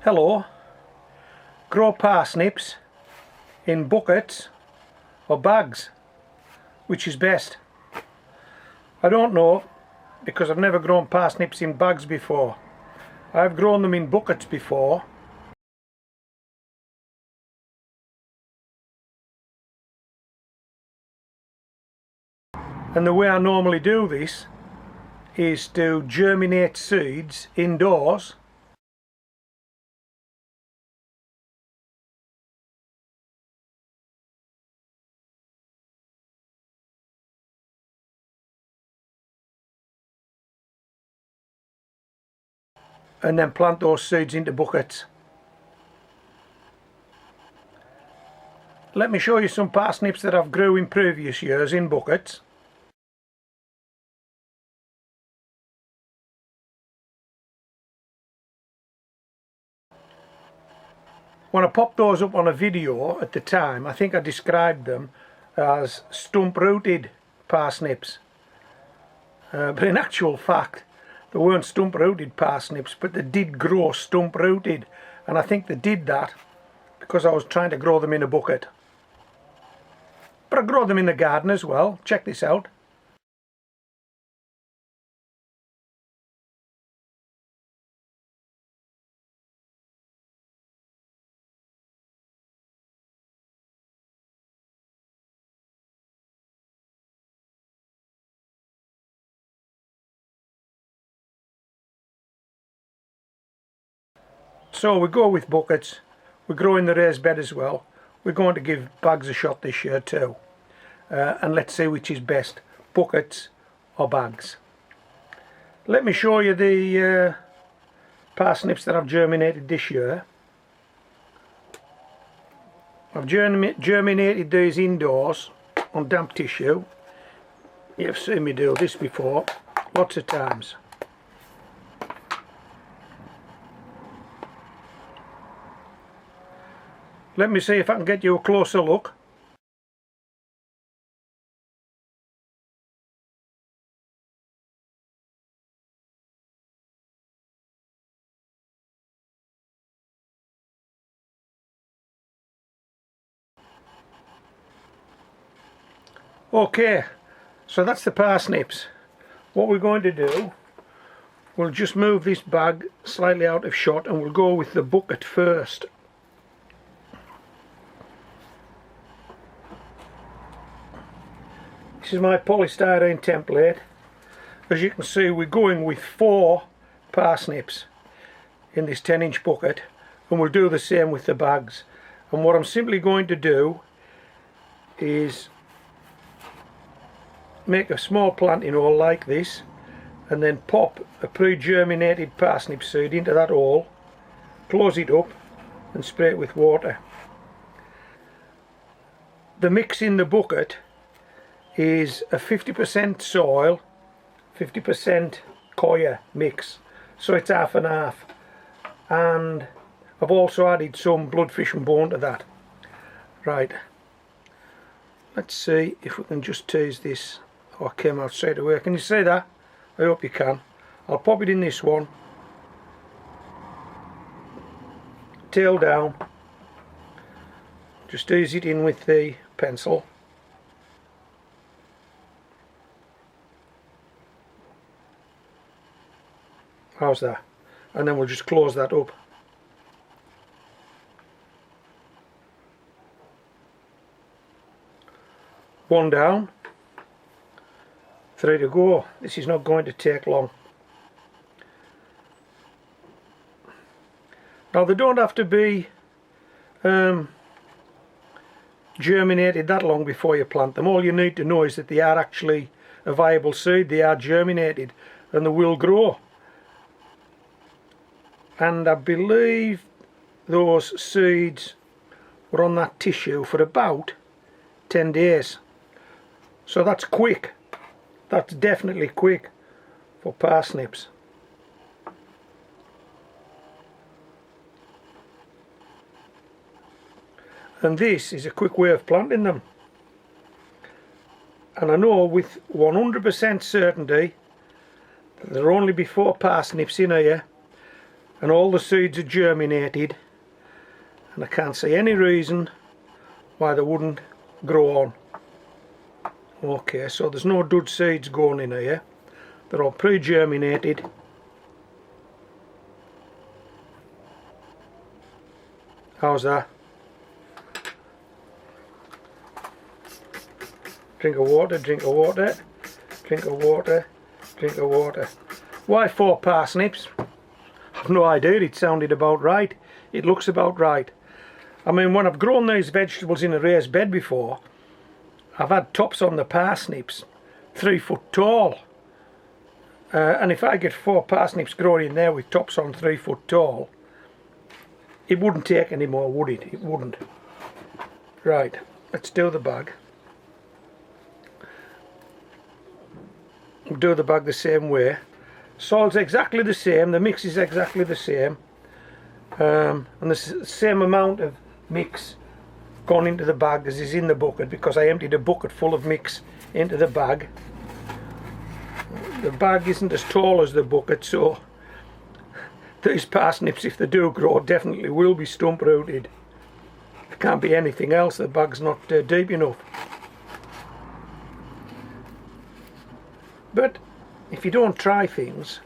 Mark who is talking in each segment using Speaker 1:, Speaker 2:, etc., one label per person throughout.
Speaker 1: Hello, grow parsnips in buckets or bags, which is best? I don't know, because I've never grown parsnips in bags before. I've grown them in buckets before. And the way I normally do this is to germinate seeds indoors . And then plant those seeds into buckets. Let me show you some parsnips that I've grew in previous years in buckets. When I popped those up on a video at the time, I think I described them as stump-rooted parsnips. But in actual fact, they weren't stump-rooted parsnips, but they did grow stump-rooted. And I think they did that because I was trying to grow them in a bucket. But I grow them in the garden as well. Check this out. So we go with buckets. We grow in the raised bed as well. We're going to give bags a shot this year too. And let's see which is best, buckets or bags. Let me show you the parsnips that I've germinated this year. I've germinated these indoors on damp tissue. You've seen me do this before, lots of times. Let me see if I can get you a closer look. Okay, so that's the parsnips. What we're going to do, we'll just move this bag slightly out of shot and we'll go with the bucket first. This is my polystyrene template. As you can see, we're going with 4 parsnips in this 10-inch bucket, and we'll do the same with the bags. And what I'm simply going to do is make a small planting hole like this, and then pop a pre-germinated parsnip seed into that hole, close it up and spray it with water. The mix in the bucket is a 50% soil, 50% coir mix, so it's half and half. And I've also added some bloodfish and bone to that. Right, let's see if we can just tease this. Oh, it came out straight away. Can you see that? I hope you can. I'll pop it in this one, tail down, just ease it in with the pencil. How's that? And then we'll just close that up. One down, 3 to go. This is not going to take long. Now they don't have to be germinated that long before you plant them. All you need to know is that they are actually a viable seed, they are germinated, and they will grow. And I believe those seeds were on that tissue for about 10 days. So that's quick. That's definitely quick for parsnips. And this is a quick way of planting them. And I know with 100% certainty that there will only be 4 parsnips in here. and all the seeds are germinated, and I can't see any reason why they wouldn't grow on. Okay, so there's no dud seeds going in here, they're all pre-germinated. How's that? Drink of water, drink of water, drink of water, drink of water. Why 4 parsnips? I've no idea, it sounded about right. It looks about right. I mean, when I've grown these vegetables in a raised bed before, I've had tops on the parsnips 3 foot tall. And if I get 4 parsnips growing in there with tops on 3 foot tall, it wouldn't take any more, would it? It wouldn't. Right, let's do the bag. We'll do the bag the same way. Soil's exactly the same, the mix is exactly the same. And the same amount of mix gone into the bag as is in the bucket, because I emptied a bucket full of mix into the bag. The bag isn't as tall as the bucket, so these parsnips, if they do grow, definitely will be stump rooted. It can't be anything else, the bag's not deep enough. But if you don't try things,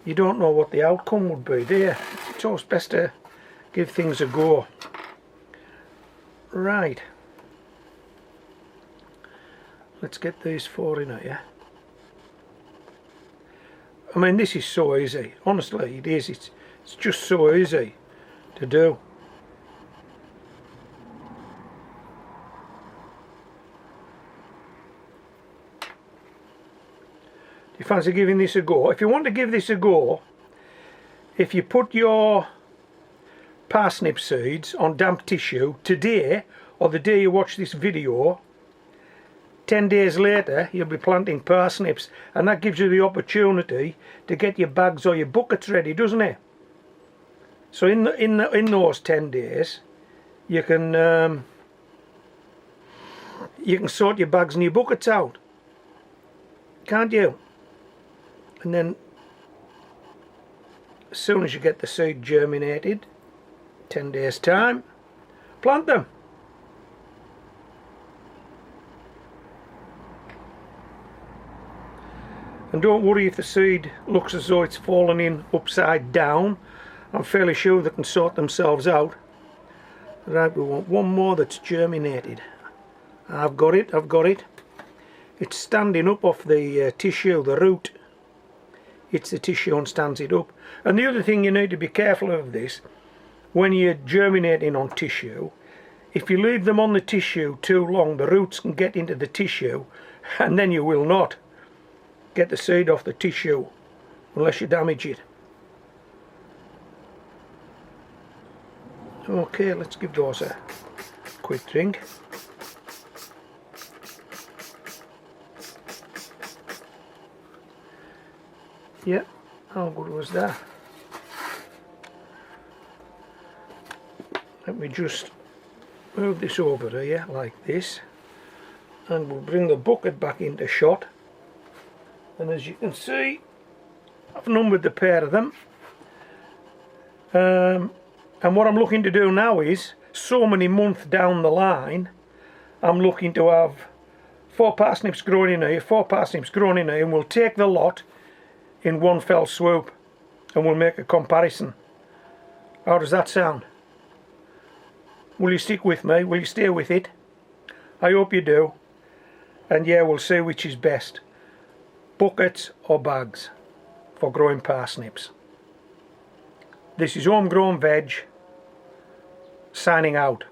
Speaker 1: you don't know what the outcome would be, do you? It's always best to give things a go. Right, let's get these 4 in here. I mean, this is so easy, honestly it is, it's just so easy to do. Do you fancy giving this a go? If you want to give this a go, if you put your parsnip seeds on damp tissue today, or the day you watch this video, 10 days later you'll be planting parsnips, and that gives you the opportunity to get your bags or your buckets ready, doesn't it? So in those 10 days you can sort your bags and your buckets out, can't you? And then as soon as you get the seed germinated, 10 days time, plant them. And don't worry if the seed looks as though it's fallen in upside down. I'm fairly sure they can sort themselves out. Right, we want one more that's germinated. I've got it, I've got it. It's standing up off the tissue, the root. It's the tissue and stands it up. And the other thing you need to be careful of this, when you're germinating on tissue, if you leave them on the tissue too long, the roots can get into the tissue, and then you will not get the seed off the tissue unless you damage it. Okay, let's give those a quick drink. Yeah, how good was that? Let me just move this over here like this, and we'll bring the bucket back into shot. And as you can see, I've numbered the pair of them. And what I'm looking to do now is, so many months down the line, I'm looking to have 4 parsnips growing in here, 4 parsnips growing in here, and we'll take the lot in one fell swoop and we'll make a comparison. How does that sound? Will you stick with me? Will you stay with it? I hope you do. And yeah, we'll see which is best, buckets or bags for growing parsnips. This is Homegrown Veg signing out.